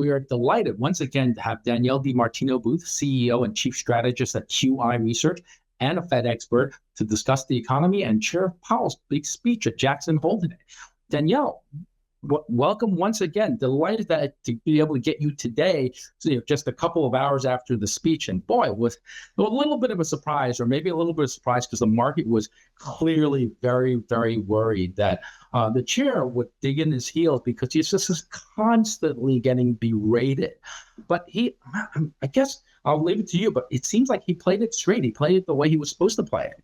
We are delighted once again to have Danielle DiMartino Booth, CEO and Chief Strategist at QI Research and a Fed expert, to discuss the economy and Chair Powell's big speech at Jackson Hole today. Danielle, welcome once again. Delighted to be able to get you today, just a couple of hours after the speech. And boy, with a little bit of a surprise, or maybe a little bit of surprise, because the market was clearly very, very worried that the chair would dig in his heels, because he's just constantly getting berated. But I guess I'll leave it to you, but it seems like he played it straight. He played it the way he was supposed to play it.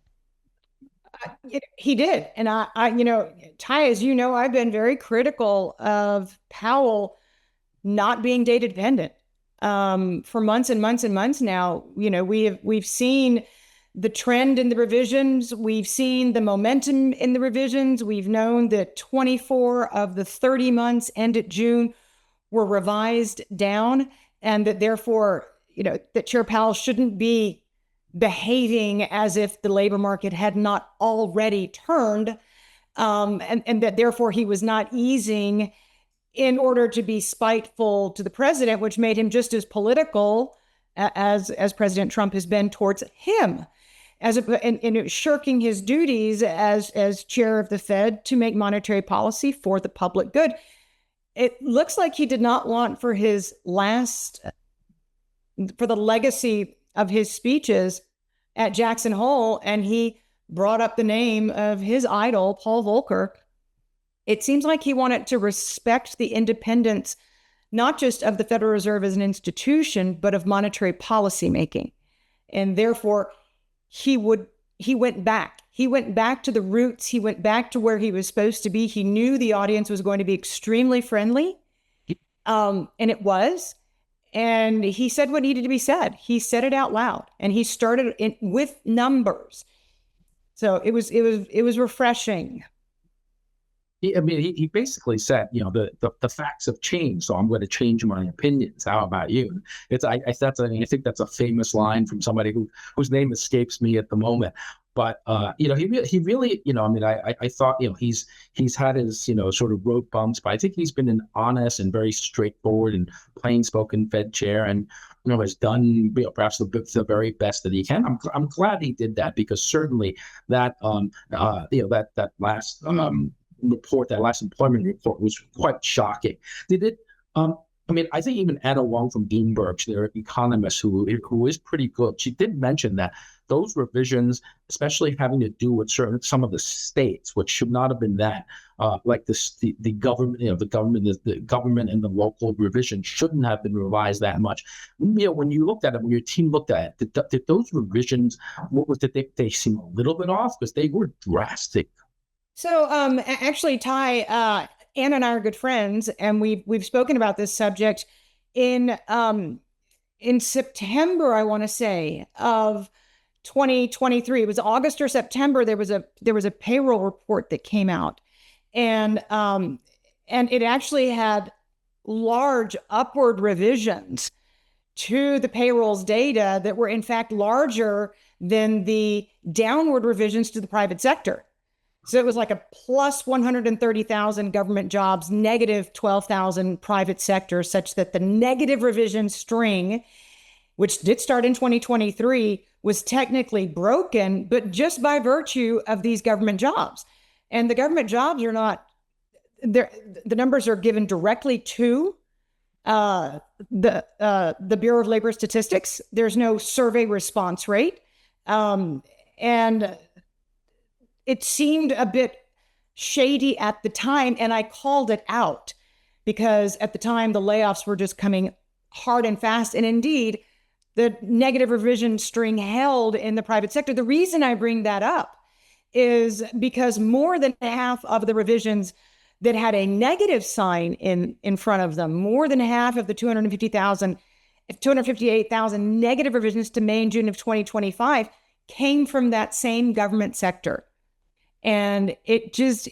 He did. And Ty, as you know, I've been very critical of Powell not being data dependent for months and months and months now. We've seen the trend in the revisions. We've seen the momentum in the revisions. We've known that 24 of the 30 months ended June were revised down, and that therefore, that Chair Powell shouldn't be behaving as if the labor market had not already turned, and that therefore he was not easing in order to be spiteful to the president, which made him just as political as President Trump has been towards him, and shirking his duties as chair of the Fed to make monetary policy for the public good. It looks like he did not want for the legacy of his speeches at Jackson Hole, and he brought up the name of his idol, Paul Volcker. It seems like he wanted to respect the independence, not just of the Federal Reserve as an institution, but of monetary policy making. And therefore, he went back. He went back to the roots. He went back to where he was supposed to be. He knew the audience was going to be extremely friendly, and it was. And he said what needed to be said. He said it out loud, and he started with numbers. So it was refreshing. He basically said, the facts have changed, so I'm going to change my opinions. How about you? I think that's a famous line from somebody whose name escapes me at the moment. But he really, I thought, he's had his, sort of road bumps, but I think he's been an honest and very straightforward and plain-spoken Fed chair, and has done perhaps the very best that he can. I'm glad he did that, because certainly that that last report, that last employment report, was quite shocking. Did it? I think even Anna Wong from Bloomberg, their economist, who is pretty good, she did mention that those revisions, especially having to do with some of the states, which should not have been that, like the government, the government and the local revision shouldn't have been revised that much. When you looked at it, when your team looked at it, did those revisions, they seem a little bit off, because they were drastic? So actually, Ty, Anna and I are good friends, and we've spoken about this subject in September, I want to say, of 2023. It was August or September. There was a payroll report that came out, and it actually had large upward revisions to the payrolls data that were in fact larger than the downward revisions to the private sector. So it was like a plus 130,000 government jobs, negative 12,000 private sector, such that the negative revision string, which did start in 2023, was technically broken, but just by virtue of these government jobs. And the government jobs are not, the numbers are given directly to the Bureau of Labor Statistics. There's no survey response rate. And it seemed a bit shady at the time, and I called it out, because at the time the layoffs were just coming hard and fast. And indeed, the negative revision string held in the private sector. The reason I bring that up is because more than half of the revisions that had a negative sign in front of them, more than half of the 258,000 negative revisions to May and June of 2025 came from that same government sector. And it's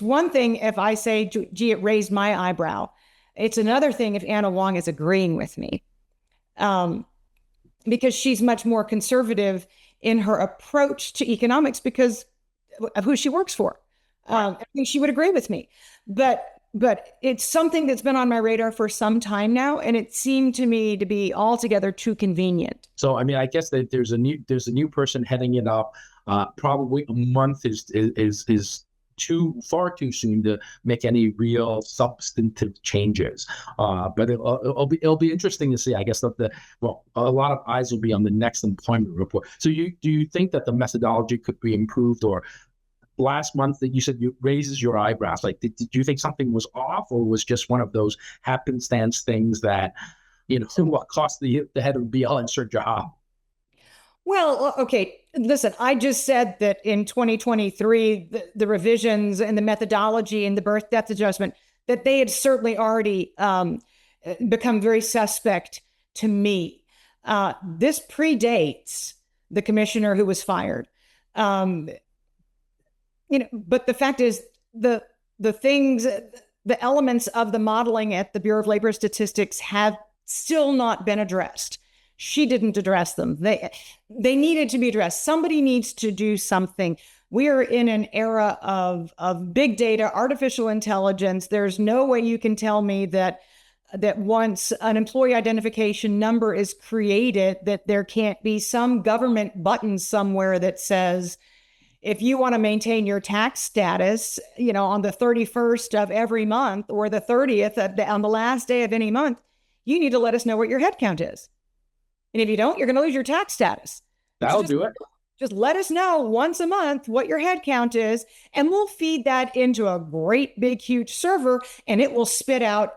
one thing if I say, gee, it raised my eyebrow. It's another thing if Anna Wong is agreeing with me, because she's much more conservative in her approach to economics because of who she works for. I think she would agree with me. But but it's something that's been on my radar for some time now, and it seemed to me to be altogether too convenient. So, I mean, I guess that there's a new person heading it up. Probably a month is far too soon to make any real substantive changes. But it'll be interesting to see. I guess that a lot of eyes will be on the next employment report. So, do you think that the methodology could be improved? Or last month that you said you raises your eyebrows, like did you think something was off, or was just one of those happenstance things that what cost the head of BL insert job? Well, okay, listen, I just said that in 2023, the revisions and the methodology and the birth death adjustment, that they had certainly already become very suspect to me. This predates the commissioner who was fired. But the fact is, the things, the elements of the modeling at the Bureau of Labor Statistics have still not been addressed. She didn't address them. They needed to be addressed. Somebody needs to do something. We are in an era of big data, artificial intelligence. There's no way you can tell me that once an employee identification number is created, that there can't be some government button somewhere that says, if you want to maintain your tax status, on the 31st of every month or the 30th on the last day of any month, you need to let us know what your head count is. And if you don't, you're going to lose your tax status. That'll do it. Just let us know once a month what your head count is, and we'll feed that into a great big huge server, and it will spit out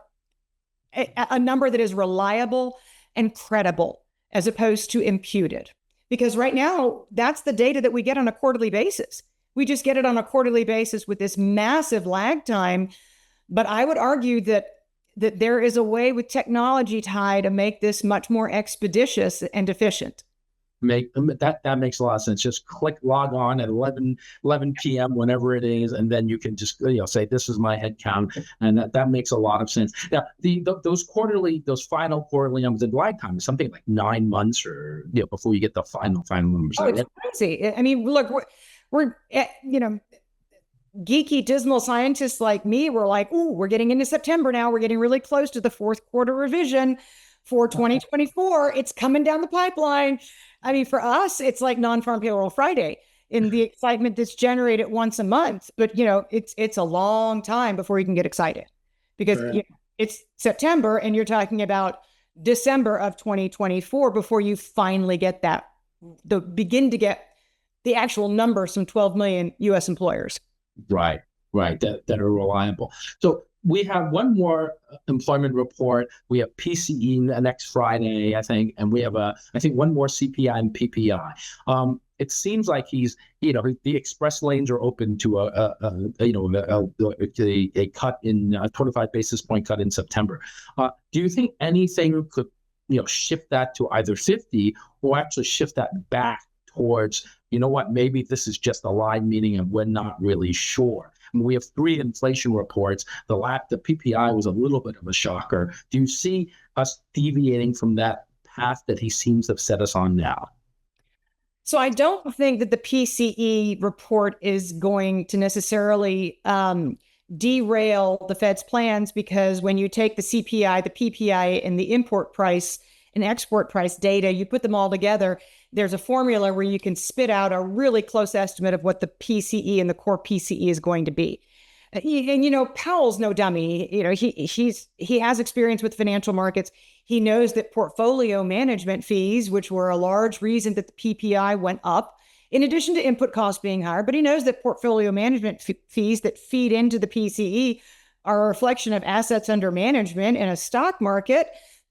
a number that is reliable and credible as opposed to imputed. Because right now, that's the data that we get on a quarterly basis. We just get it on a quarterly basis with this massive lag time. But I would argue that there is a way with technology, Ty, to make this much more expeditious and efficient. That makes a lot of sense. Just log on at 11 p.m. whenever it is, and then you can just say this is my head count, and that makes a lot of sense. Now, those final quarterly numbers, the lag time is something like 9 months or before you get the final numbers. Oh, it's crazy. I mean, look, we're geeky, dismal scientists like me were like, ooh, we're getting into September now. We're getting really close to the fourth quarter revision for 2024. It's coming down the pipeline. I mean, for us, it's like non-farm payroll Friday in the excitement that's generated once a month. But, it's a long time before you can get excited because it's September and you're talking about December of 2024 before you finally get begin to get the actual numbers from 12 million U.S. employers. Right, that are reliable. So we have one more employment report. We have PCE next Friday, I think, and we have one more CPI and PPI. It seems like he's, the express lanes are open to a cut in a 25 basis point cut in September. Do you think anything could, shift that to either 50 or actually shift that back towards, maybe this is just a line meeting and we're not really sure? And we have 3 inflation reports. The PPI was a little bit of a shocker. Do you see us deviating from that path that he seems to have set us on now? So I don't think that the PCE report is going to necessarily derail the Fed's plans, because when you take the CPI, the PPI, and the import price and export price data, you put them all together, there's a formula where you can spit out a really close estimate of what the PCE and the core PCE is going to be. And, Powell's no dummy. He has experience with financial markets. He knows that portfolio management fees, which were a large reason that the PPI went up, in addition to input costs being higher, but he knows that portfolio management fees that feed into the PCE are a reflection of assets under management in a stock market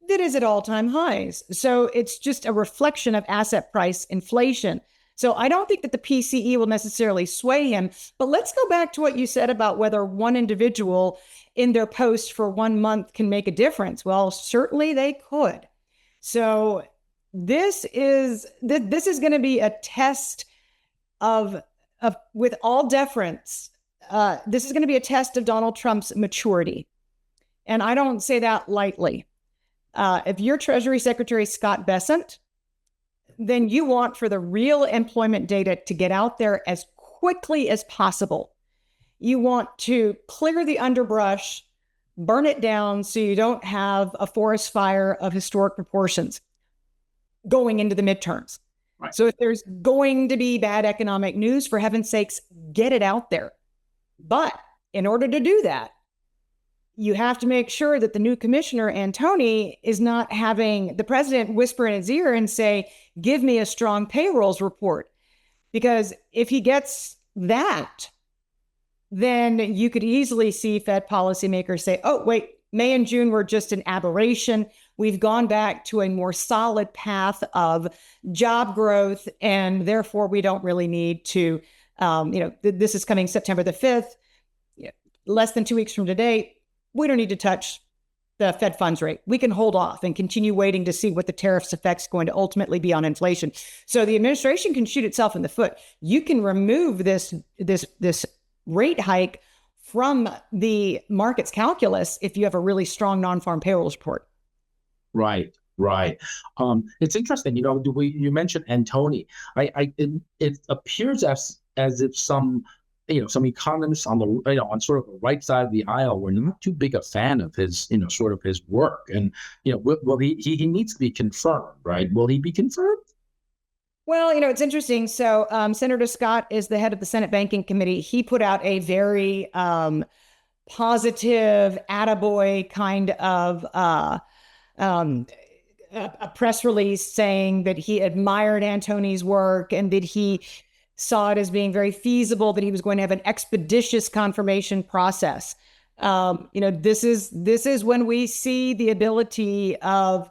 that is at all-time highs. So it's just a reflection of asset price inflation. So I don't think that the PCE will necessarily sway him. But let's go back to what you said about whether one individual in their post for 1 month can make a difference. Well, certainly they could. So this is going to be a test of with all deference, this is going to be a test of Donald Trump's maturity. And I don't say that lightly. If you're Treasury Secretary Scott Bessent, then you want for the real employment data to get out there as quickly as possible. You want to clear the underbrush burn it down so you don't have a forest fire of historic proportions going into the midterms. Right. So if there's going to be bad economic news, for heaven's sakes, get it out there. But in order to do that, you have to make sure that the new commissioner, Antony, is not having the president whisper in his ear and say, give me a strong payrolls report. Because if he gets that, then you could easily see Fed policymakers say, oh, wait, May and June were just an aberration. We've gone back to a more solid path of job growth, and therefore we don't really need to, this is coming September the 5th, less than 2 weeks from today. We don't need to touch the Fed funds rate. We can hold off and continue waiting to see what the tariffs effects going to ultimately be on inflation. So the administration can shoot itself in the foot. You can remove this rate hike from the market's calculus if you have a really strong non-farm payrolls report. Right. It's interesting. You mentioned Antony. It appears as if some economists on on sort of the right side of the aisle were not too big a fan of his, sort of his work. And, well, he needs to be confirmed, right? Will he be confirmed? Well, it's interesting. So Senator Scott is the head of the Senate Banking Committee. He put out a very positive, attaboy kind of a press release saying that he admired Antony's work and that he saw it as being very feasible, that he was going to have an expeditious confirmation process. This is when we see the ability of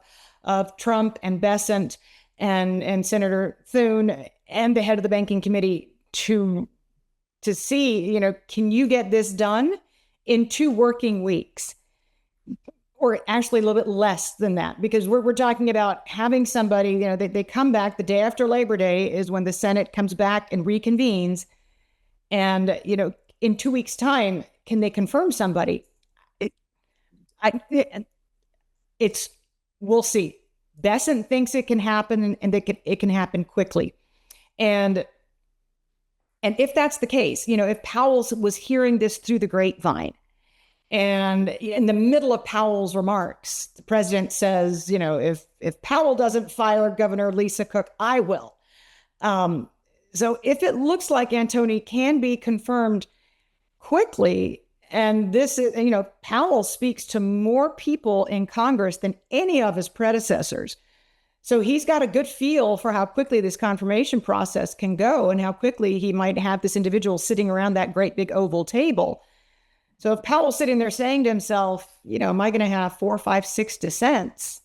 Trump and Bessent and Senator Thune and the head of the banking committee to see, can you get this done in 2 working weeks? Or actually a little bit less than that, because we're talking about having somebody, they come back the day after Labor Day is when the Senate comes back and reconvenes. And, in 2 weeks' time, can they confirm somebody? We'll see. Bessent thinks it can happen and it can happen quickly. And if that's the case, if Powell was hearing this through the grapevine, and in the middle of Powell's remarks, the president says, if Powell doesn't fire Governor Lisa Cook, I will. So if it looks like Antony can be confirmed quickly, and this is, Powell speaks to more people in Congress than any of his predecessors. So he's got a good feel for how quickly this confirmation process can go and how quickly he might have this individual sitting around that great big oval table. So if Powell's sitting there saying to himself, am I going to have 4, 5, 6 dissents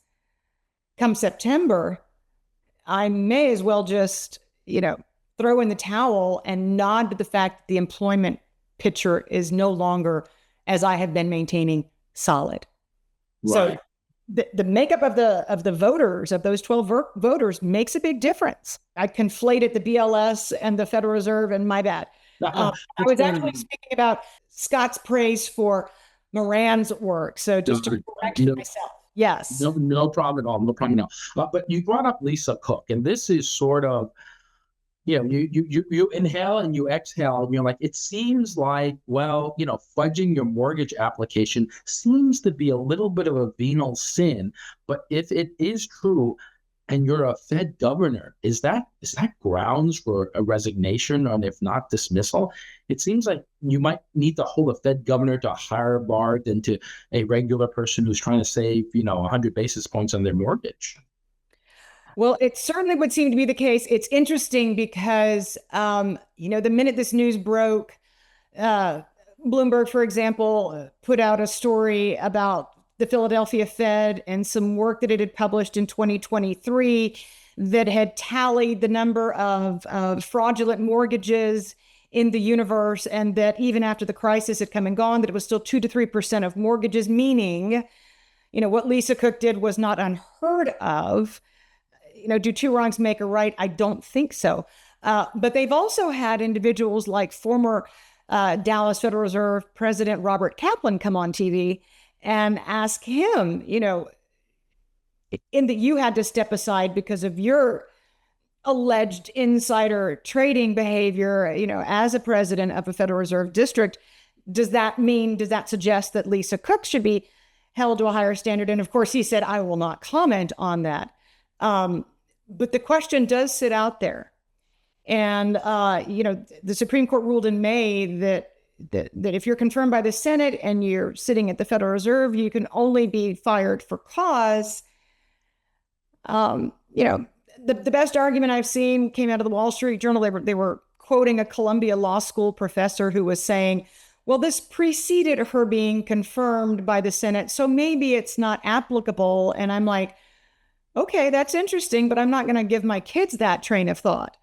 come September? I may as well just, throw in the towel and nod to the fact that the employment picture is no longer, as I have been maintaining, solid. Right. So the makeup of the voters, of those 12 voters, makes a big difference. I conflated the BLS and the Federal Reserve, and my bad. I was actually speaking about Scott's praise for Moran's work. So just to correct myself. Yes. No problem at all. No problem at all. But you brought up Lisa Cook, and this is sort of, you inhale and you exhale, and you're like, it seems like, fudging your mortgage application seems to be a little bit of a venal sin. But if it is true, and you're a Fed governor, is that grounds for a resignation, and if not, dismissal? It seems like you might need to hold a Fed governor to a higher bar than to a regular person who's trying to save, 100 basis points on their mortgage. Well, it certainly would seem to be the case. It's interesting because, the minute this news broke, Bloomberg, for example, put out a story about the Philadelphia Fed and some work that it had published in 2023 that had tallied the number of fraudulent mortgages in the universe, and that even after the crisis had come and gone, that it was still 2 to 3% of mortgages, meaning, what Lisa Cook did was not unheard of. Do 2 wrongs make a right? I don't think so. But they've also had individuals like former Dallas Federal Reserve President Robert Kaplan come on TV and ask him, in that you had to step aside because of your alleged insider trading behavior, as a president of a Federal Reserve district, does that suggest that Lisa Cook should be held to a higher standard? And of course, he said, I will not comment on that. But the question does sit out there. And, the Supreme Court ruled in May that if you're confirmed by the Senate and you're sitting at the Federal Reserve, you can only be fired for cause. The best argument I've seen came out of the Wall Street Journal. They were quoting a Columbia Law School professor who was saying, well, this preceded her being confirmed by the Senate, so maybe it's not applicable. And I'm like, okay, that's interesting, but I'm not going to give my kids that train of thought.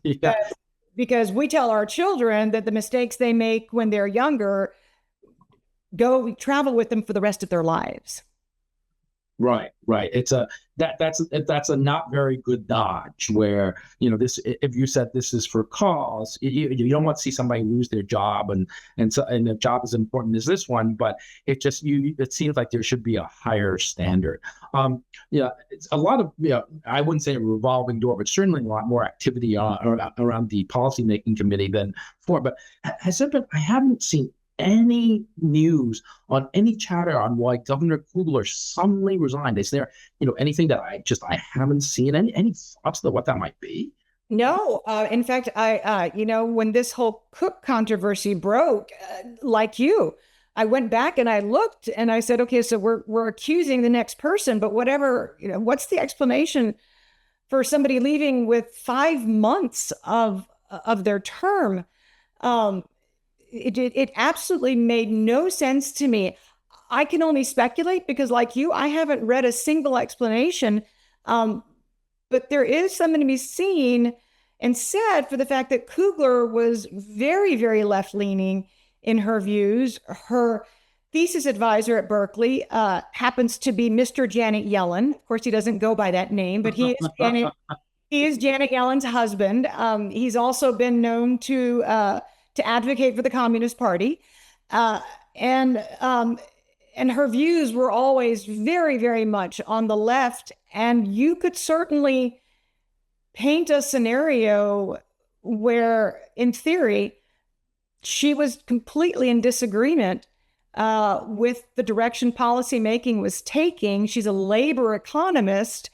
Yeah. Because we tell our children that the mistakes they make when they're younger travel with them for the rest of their lives. Right. That's a not very good dodge where, this, if you said this is for cause, you don't want to see somebody lose their job and the job is important as this one, but it seems like there should be a higher standard. It's a lot of, I wouldn't say a revolving door, but certainly a lot more activity around the policymaking committee than before. But has there been, I haven't seen any news on any chatter on why Governor Kugler suddenly resigned? Is there, anything that I haven't seen? Any thoughts on what that might be? No. In fact, when this whole Cook controversy broke, like you, I went back and I looked and I said, okay, so we're accusing the next person, but whatever, what's the explanation for somebody leaving with 5 months of their term? It absolutely made no sense to me. I can only speculate because, like you, I haven't read a single explanation. But there is something to be seen and said for the fact that Kugler was very, very left-leaning in her views. Her thesis advisor at Berkeley happens to be Mr. Janet Yellen. Of course, he doesn't go by that name, but he is Janet Yellen's husband. He's also been known to advocate for the Communist Party. And her views were always very, very much on the left. And you could certainly paint a scenario where, in theory, she was completely in disagreement with the direction policymaking was taking. She's a labor economist,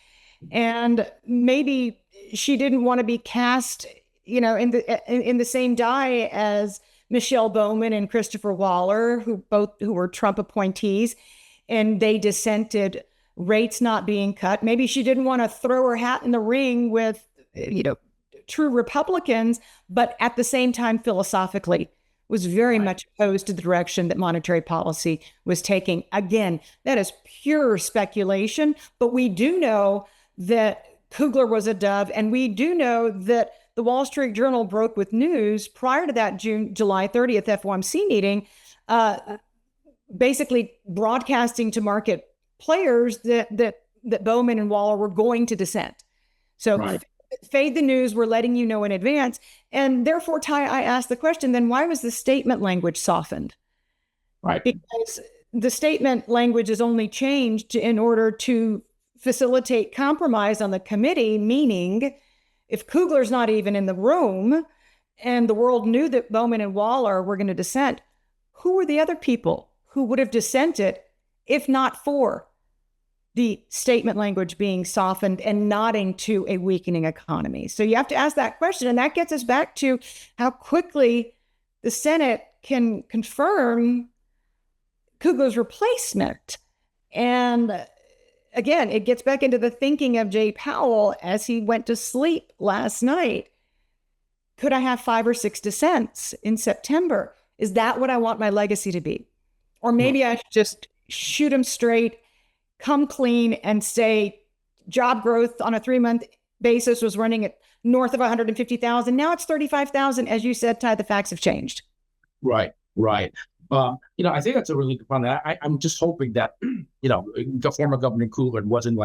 and maybe she didn't want to be cast in the same die as Michelle Bowman and Christopher Waller, who were Trump appointees, and they dissented, rates not being cut. Maybe she didn't want to throw her hat in the ring with, true Republicans, but at the same time, philosophically, was very much opposed to the direction that monetary policy was taking. Again, that is pure speculation, but we do know that Kugler was a dove, and we do know that the Wall Street Journal broke with news prior to that July 30th FOMC meeting, basically broadcasting to market players that Bowman and Waller were going to dissent. So fade the news, we're letting you know in advance. And therefore, Ty, I asked the question, then why was the statement language softened? Right. Because the statement language is only changed in order to facilitate compromise on the committee, meaning if Kugler's not even in the room and the world knew that Bowman and Waller were going to dissent, who were the other people who would have dissented if not for the statement language being softened and nodding to a weakening economy? So you have to ask that question. And that gets us back to how quickly the Senate can confirm Kugler's replacement. And again, it gets back into the thinking of Jay Powell as he went to sleep last night. Could I have 5 or 6 dissents in September? Is that what I want my legacy to be? Or maybe I should just shoot him straight, come clean, and say job growth on a 3-month basis was running at north of 150,000. Now it's 35,000. As you said, Ty, the facts have changed. Right. I think that's a really good point. I'm just hoping that, the former Governor Kugler wasn't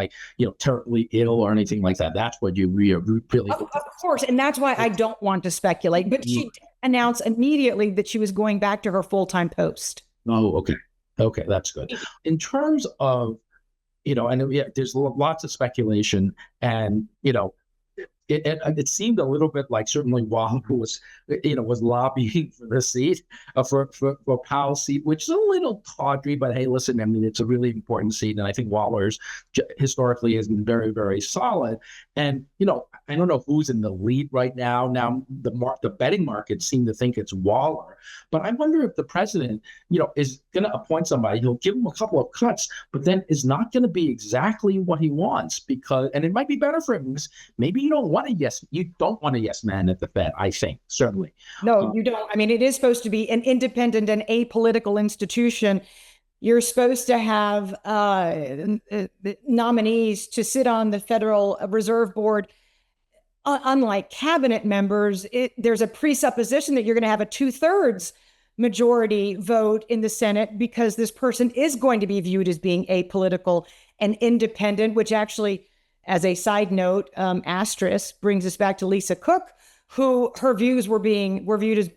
terribly ill or anything like that. That's what you really. Of course. And that's why I don't want to speculate. But she announced immediately that she was going back to her full-time post. Oh, okay. Okay, that's good. In terms of, there's lots of speculation and, it seemed a little bit like certainly Waller was lobbying for the seat for Powell's seat, which is a little tawdry, but hey, listen, I mean, it's a really important seat, and I think Waller's historically has been very, very solid. And I don't know who's in the lead right now. Now the betting markets seem to think it's Waller, but I wonder if the president, is going to appoint somebody. He'll give him a couple of cuts, but then is not going to be exactly what he wants and it might be better for him because maybe you don't want a yes man at the Fed. I think certainly. No, you don't. I mean, it is supposed to be an independent and apolitical institution. You're supposed to have nominees to sit on the Federal Reserve Board. Unlike cabinet members, there's a presupposition that you're going to have a 2/3 majority vote in the Senate because this person is going to be viewed as being apolitical and independent, which actually, as a side note, asterisk, brings us back to Lisa Cook, who her views were viewed as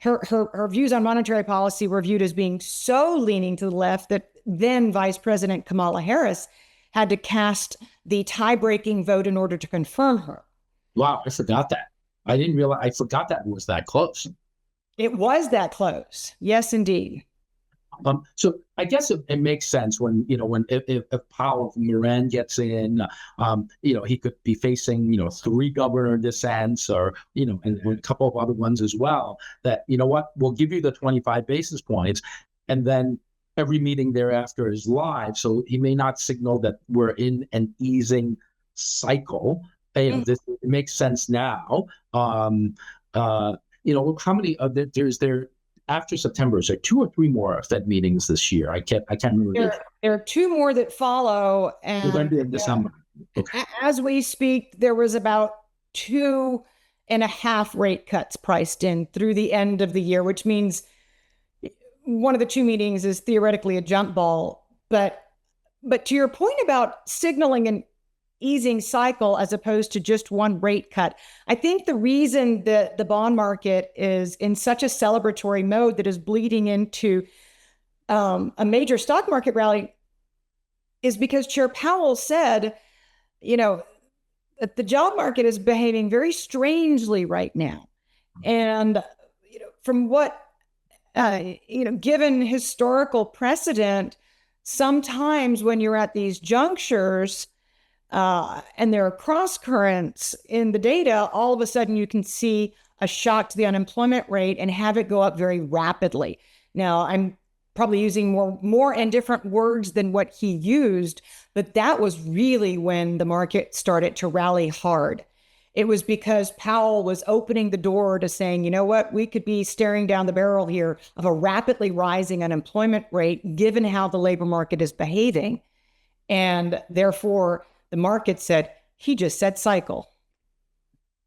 her views on monetary policy were viewed as being so leaning to the left that then Vice President Kamala Harris had to cast the tie-breaking vote in order to confirm her. Wow, I forgot that. I didn't realize. I forgot that it was that close. It was that close. Yes, indeed. So I guess it makes sense when if Powell Moran gets in, he could be facing 3 governor dissents or and a couple of other ones as well. That we'll give you the 25 basis points, and then every meeting thereafter is live. So he may not signal that we're in an easing cycle. And it makes sense now. How many of there after September? Is there 2 or 3 more Fed meetings this year? I can't remember. There are 2 more that follow, and we're going to be in December. Okay. As we speak, there was about 2.5 rate cuts priced in through the end of the year, which means one of the 2 meetings is theoretically a jump ball. But to your point about signaling an easing cycle as opposed to just one rate cut, I think the reason that the bond market is in such a celebratory mode that is bleeding into a major stock market rally is because Chair Powell said, that the job market is behaving very strangely right now. And, from what, given historical precedent, sometimes when you're at these junctures, and there are cross currents in the data, all of a sudden you can see a shock to the unemployment rate and have it go up very rapidly. Now, I'm probably using more and different words than what he used, but that was really when the market started to rally hard. It was because Powell was opening the door to saying, we could be staring down the barrel here of a rapidly rising unemployment rate, given how the labor market is behaving. And therefore, the market said, he just said cycle.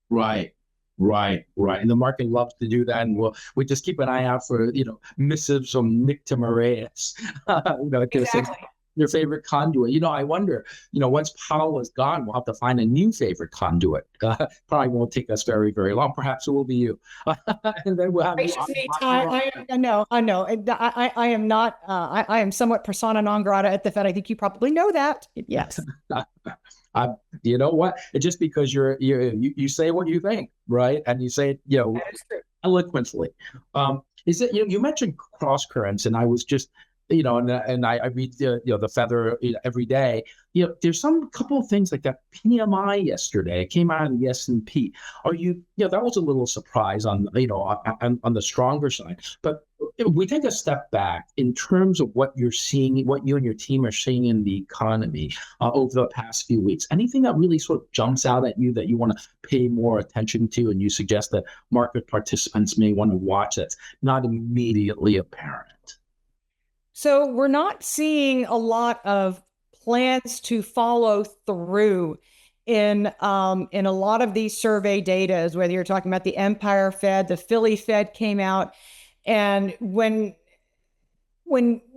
Right. And the market loves to do that. And we just keep an eye out for, missives from Nick Timiraeus, Exactly. Your favorite conduit. I wonder, once Powell is gone, we'll have to find a new favorite conduit. Probably won't take us very, very long. Perhaps it will be you. And then we'll have. I know. I am not. I am somewhat persona non grata at the Fed. I think you probably know that. Yes. You know what? It's just because you say what you think, right? And you say it, eloquently. Is it you mentioned cross currents, and I was just. And I read the Feather every day. There's some couple of things like that PMI yesterday. It came out of the S&P. That was a little surprise on the stronger side. But if we take a step back in terms of what you're seeing, what you and your team are seeing in the economy over the past few weeks, anything that really sort of jumps out at you that you want to pay more attention to, and you suggest that market participants may want to watch that's not immediately apparent? So we're not seeing a lot of plans to follow through in a lot of these survey data, whether you're talking about the Empire Fed, the Philly Fed came out. And when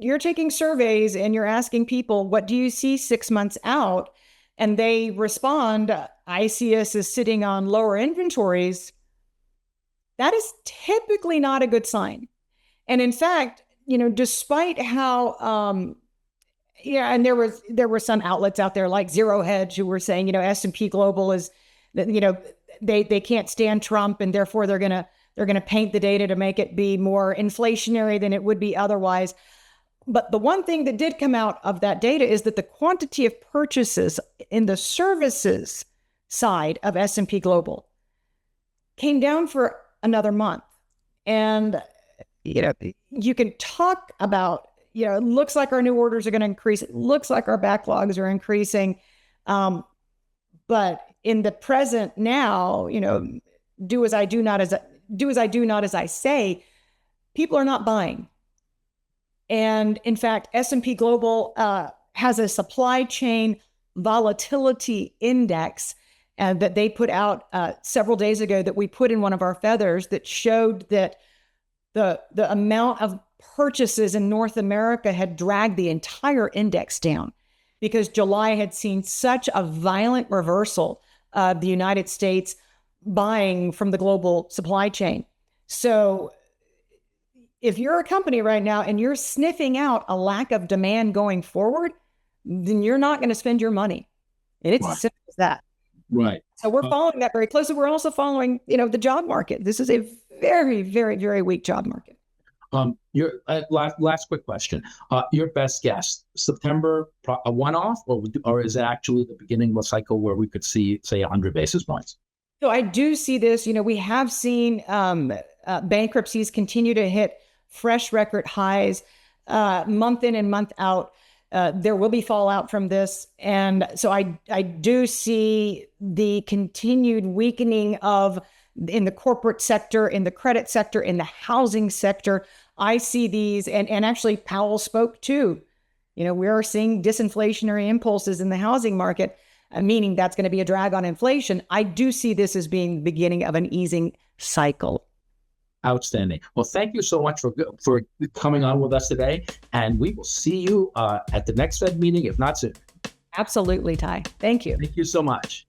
you're taking surveys and you're asking people, what do you see 6 months out? And they respond, I see us as sitting on lower inventories. That is typically not a good sign. And in fact, despite how, and there were some outlets out there like Zero Hedge who were saying, S&P Global is they can't stand Trump, and therefore they're gonna paint the data to make it be more inflationary than it would be otherwise. But the one thing that did come out of that data is that the quantity of purchases in the services side of S&P Global came down for another month. And, you can talk about, it looks like our new orders are going to increase. It looks like our backlogs are increasing. But in the present now, do as I do, not as I say, people are not buying. And in fact, S&P Global has a supply chain volatility index that they put out several days ago that we put in one of our feathers that showed that the amount of purchases in North America had dragged the entire index down because July had seen such a violent reversal of the United States buying from the global supply chain. So if you're a company right now and you're sniffing out a lack of demand going forward, then you're not going to spend your money. And it's as simple as that. Right. So we're following that very closely. We're also following, the job market. This is a very, very, very weak job market. Your last quick question. Your best guess, September, a one-off, or is it actually the beginning of a cycle where we could see, say, 100 basis points? So I do see this. We have seen bankruptcies continue to hit fresh record highs month in and month out. There will be fallout from this. And so I do see the continued weakening in the corporate sector, in the credit sector, in the housing sector. I see these, and actually Powell spoke too. We are seeing disinflationary impulses in the housing market, meaning that's going to be a drag on inflation. I do see this as being the beginning of an easing cycle. Outstanding. Well, thank you so much for coming on with us today. And we will see you at the next Fed meeting, if not soon. Absolutely, Ty. Thank you. Thank you so much.